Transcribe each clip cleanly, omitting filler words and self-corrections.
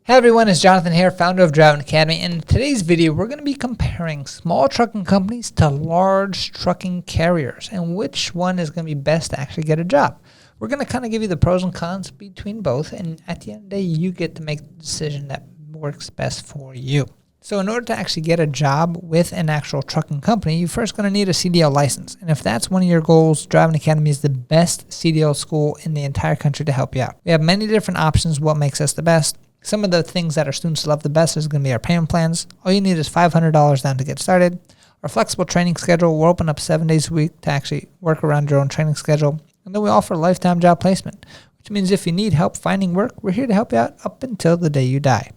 Hey everyone, it's Jonathan here, founder of Driving Academy, and in today's video we're going to be comparing small trucking companies to large trucking carriers and which one is going to be best to actually get a job. We're going to kind of give you the pros and cons between both, and at the end of the day you get to make the decision that works best for you. So in order to actually get a job with an actual trucking company, you're first going to need a CDL license. And if that's one of your goals, Driving Academy is the best CDL school in the entire country to help you out. We have many different options, what makes us the best. Some of the things that our students love the best is going to be our payment plans. All you need is $500 down to get started. Our flexible training schedule, we're open up 7 days a week to actually work around your own training schedule. And then we offer lifetime job placement, which means if you need help finding work, we're here to help you out up until the day you die.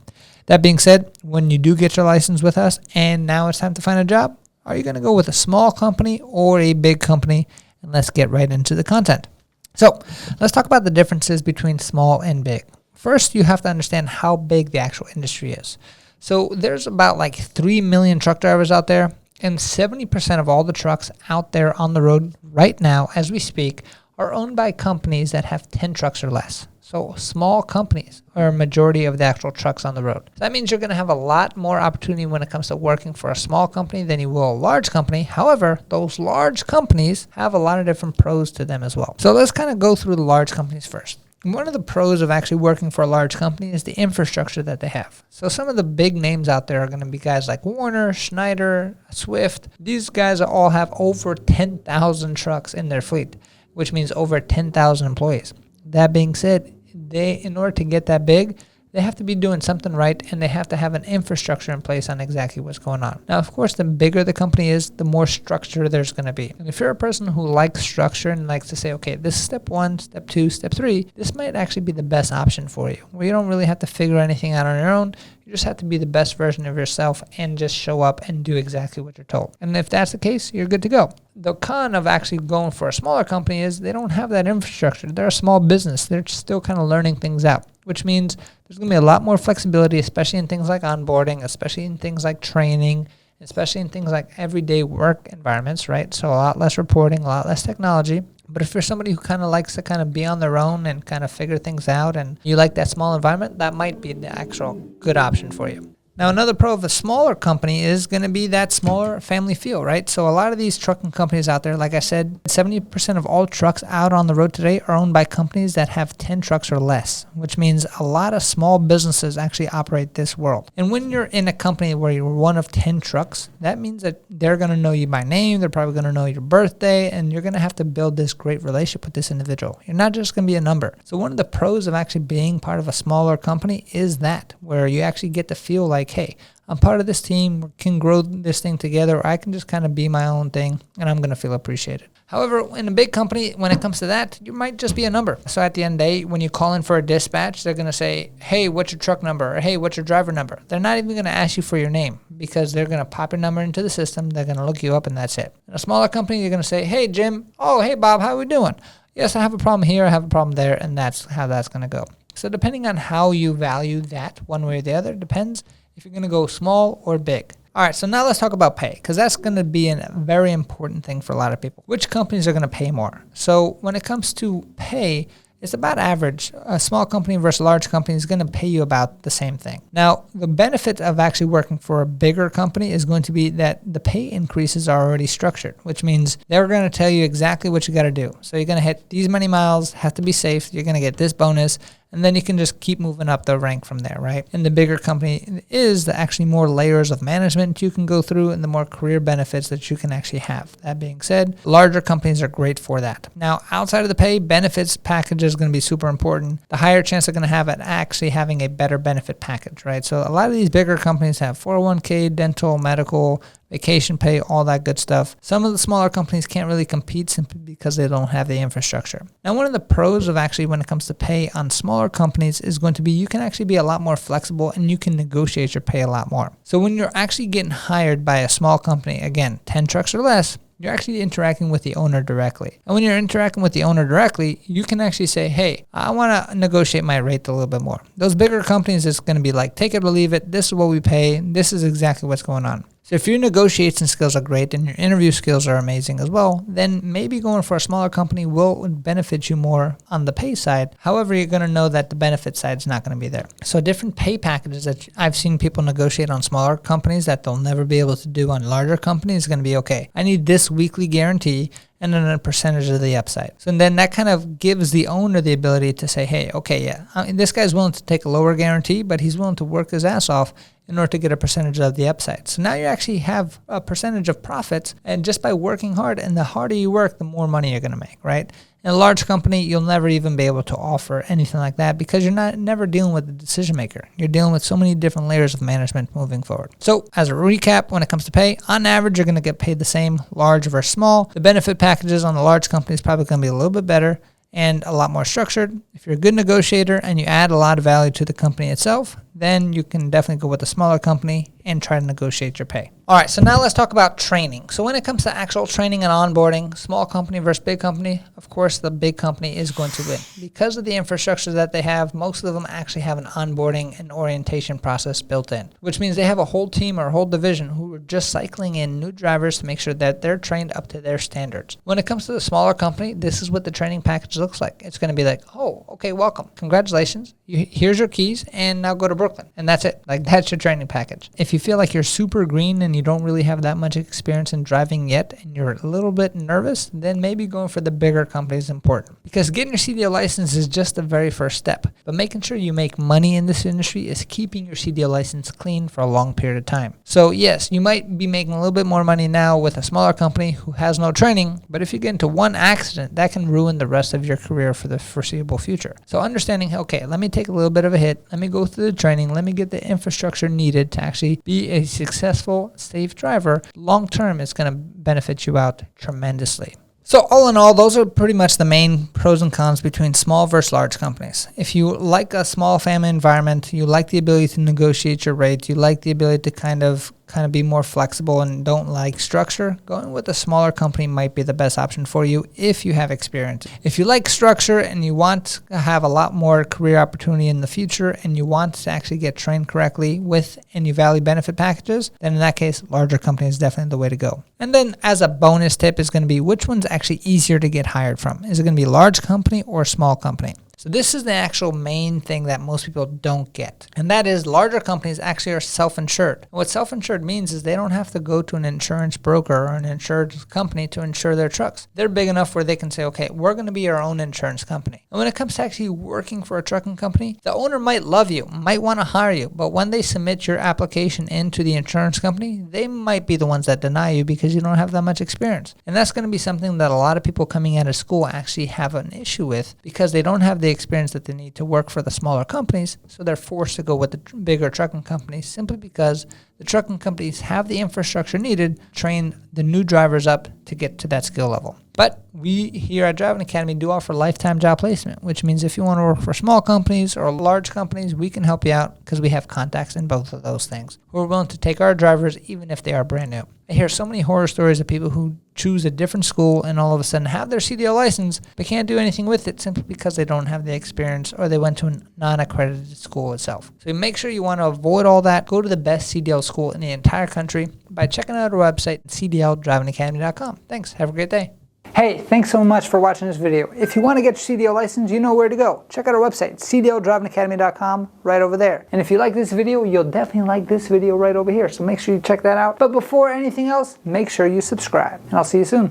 That being said, when you do get your license with us and now it's time to find a job, are you going to go with a small company or a big company? And let's get right into the content. So let's talk about the differences between small and big. First, you have to understand how big the actual industry is. So there's about like 3 million truck drivers out there, and 70% of all the trucks out there on the road right now, as we speak, are owned by companies that have 10 trucks or less. So small companies are a majority of the actual trucks on the road. So that means you're going to have a lot more opportunity when it comes to working for a small company than you will a large company. However, those large companies have a lot of different pros to them as well. So let's kind of go through the large companies first. One of the pros of actually working for a large company is the infrastructure that they have. So some of the big names out there are going to be guys like Werner, Schneider, Swift. These guys all have over 10,000 trucks in their fleet, which means over 10,000 employees. That being said, in order to get that big, they have to be doing something right, and they have to have an infrastructure in place on exactly what's going on. Now, of course, the bigger the company is, the more structure there's going to be. And if you're a person who likes structure and likes to say, okay, this is step 1, step 2, step 3, this might actually be the best option for you, where you don't really have to figure anything out on your own. You just have to be the best version of yourself and just show up and do exactly what you're told. And if that's the case, you're good to go. The con of actually going for a smaller company is they don't have that infrastructure. They're a small business. They're still kind of learning things out, which means there's going to be a lot more flexibility, especially in things like onboarding, especially in things like training, especially in things like everyday work environments, right? So a lot less reporting, a lot less technology. But if you're somebody who kind of likes to kind of be on their own and kind of figure things out and you like that small environment, that might be the actual good option for you. Now, another pro of a smaller company is going to be that smaller family feel, right? So a lot of these trucking companies out there, like I said, 70% of all trucks out on the road today are owned by companies that have 10 trucks or less, which means a lot of small businesses actually operate this world. And when you're in a company where you're one of 10 trucks, that means that they're going to know you by name, they're probably going to know your birthday, and you're going to have to build this great relationship with this individual. You're not just going to be a number. So one of the pros of actually being part of a smaller company is that, where you actually get to feel like, hey, I'm part of this team, we can grow this thing together, or I can just kind of be my own thing, and I'm going to feel appreciated. However, in a big company, when it comes to that, you might just be a number. So at the end of the day, when you call in for a dispatch, they're going to say, hey, what's your truck number? Or hey, what's your driver number? They're not even going to ask you for your name because they're going to pop your number into the system, they're going to look you up, and that's it. In a smaller company, you're going to say, hey, Jim. Oh, hey, Bob, how are we doing? Yes, I have a problem here, I have a problem there, and that's how that's going to go. So depending on how you value that one way or the other, depends if you're going to go small or big. All right, so now let's talk about pay, because that's going to be a very important thing for a lot of people. Which companies are going to pay more? So when it comes to pay, it's about average. A small company versus a large company is going to pay you about the same thing. Now, the benefit of actually working for a bigger company is going to be that the pay increases are already structured, which means they're going to tell you exactly what you got to do. So you're going to hit these many miles, have to be safe, you're going to get this bonus, and then you can just keep moving up the rank from there, right? And the bigger company is the actually more layers of management you can go through and the more career benefits that you can actually have. That being said, larger companies are great for that. Now, outside of the pay, benefits package is going to be super important. The higher chance they're going to have at actually having a better benefit package, right? So a lot of these bigger companies have 401k, dental, medical, vacation pay, all that good stuff. Some of the smaller companies can't really compete simply because they don't have the infrastructure. Now, one of the pros of actually when it comes to pay on smaller companies is going to be you can actually be a lot more flexible and you can negotiate your pay a lot more. So when you're actually getting hired by a small company, again, 10 trucks or less, you're actually interacting with the owner directly. And when you're interacting with the owner directly, you can actually say, hey, I want to negotiate my rate a little bit more. Those bigger companies, it's going to be like, take it or leave it. This is what we pay. This is exactly what's going on. So if your negotiation skills are great and your interview skills are amazing as well, then maybe going for a smaller company will benefit you more on the pay side. However, you're going to know that the benefit side is not going to be there. So different pay packages that I've seen people negotiate on smaller companies that they'll never be able to do on larger companies is going to be, okay, I need this weekly guarantee and then a percentage of the upside. So then that kind of gives the owner the ability to say, hey, okay, yeah, this guy's willing to take a lower guarantee, but he's willing to work his ass off in order to get a percentage of the upside. So now you actually have a percentage of profits, and just by working hard, and the harder you work, the more money you're going to make, right? In a large company, you'll never even be able to offer anything like that because you're never dealing with the decision maker. You're dealing with so many different layers of management moving forward. So as a recap, when it comes to pay, on average, you're going to get paid the same, large versus small. The benefit packages on the large company is probably going to be a little bit better and a lot more structured. If you're a good negotiator and you add a lot of value to the company itself, then you can definitely go with a smaller company and try to negotiate your pay. All right, so now let's talk about training. So when it comes to actual training and onboarding, small company versus big company, of course, the big company is going to win. Because of the infrastructure that they have, most of them actually have an onboarding and orientation process built in, which means they have a whole team or a whole division who are just cycling in new drivers to make sure that they're trained up to their standards. When it comes to the smaller company, this is what the training package looks like. It's going to be like, oh, okay, welcome. Congratulations. Here's your keys, and now go to Brooklyn. And that's it. Like, that's your training package. If you feel like you're super green and you don't really have that much experience in driving yet, and you're a little bit nervous, then maybe going for the bigger company is important. Because getting your CDL license is just the very first step. But making sure you make money in this industry is keeping your CDL license clean for a long period of time. So yes, you might be making a little bit more money now with a smaller company who has no training, but if you get into one accident, that can ruin the rest of your career for the foreseeable future. So understanding, okay, let me take a little bit of a hit, let me go through the training, let me get the infrastructure needed to actually be a successful, safe driver, long term is going to benefit you out tremendously. So all in all, those are pretty much the main pros and cons between small versus large companies. If you like a small family environment, you like the ability to negotiate your rates, you like the ability to kind of be more flexible and don't like structure, going with a smaller company might be the best option for you if you have experience. If you like structure and you want to have a lot more career opportunity in the future and you want to actually get trained correctly with and you value benefit packages, then in that case, larger company is definitely the way to go. And then as a bonus tip is going to be which one's actually easier to get hired from. Is it going to be a large company or a small company? So this is the actual main thing that most people don't get. And that is larger companies actually are self-insured. What self-insured means is they don't have to go to an insurance broker or an insurance company to insure their trucks. They're big enough where they can say, okay, we're going to be our own insurance company. And when it comes to actually working for a trucking company, the owner might love you, might want to hire you, but when they submit your application into the insurance company, they might be the ones that deny you because you don't have that much experience. And that's going to be something that a lot of people coming out of school actually have an issue with because they don't have the experience that they need to work for the smaller companies, so they're forced to go with the bigger trucking companies simply because the trucking companies have the infrastructure needed to train the new drivers up to get to that skill level. But we here at Driving Academy do offer lifetime job placement, which means if you want to work for small companies or large companies, we can help you out because we have contacts in both of those things. We're willing to take our drivers even if they are brand new. I hear so many horror stories of people who choose a different school and all of a sudden have their CDL license but can't do anything with it simply because they don't have the experience or they went to a non-accredited school itself. So make sure you want to avoid all that. Go to the best CDL school in the entire country by checking out our website, cdldrivingacademy.com. Thanks. Have a great day. Hey, thanks so much for watching this video. If you want to get your CDL license, you know where to go. Check out our website, cdldrivingacademy.com, right over there. And if you like this video, you'll definitely like this video right over here. So make sure you check that out. But before anything else, make sure you subscribe. And I'll see you soon.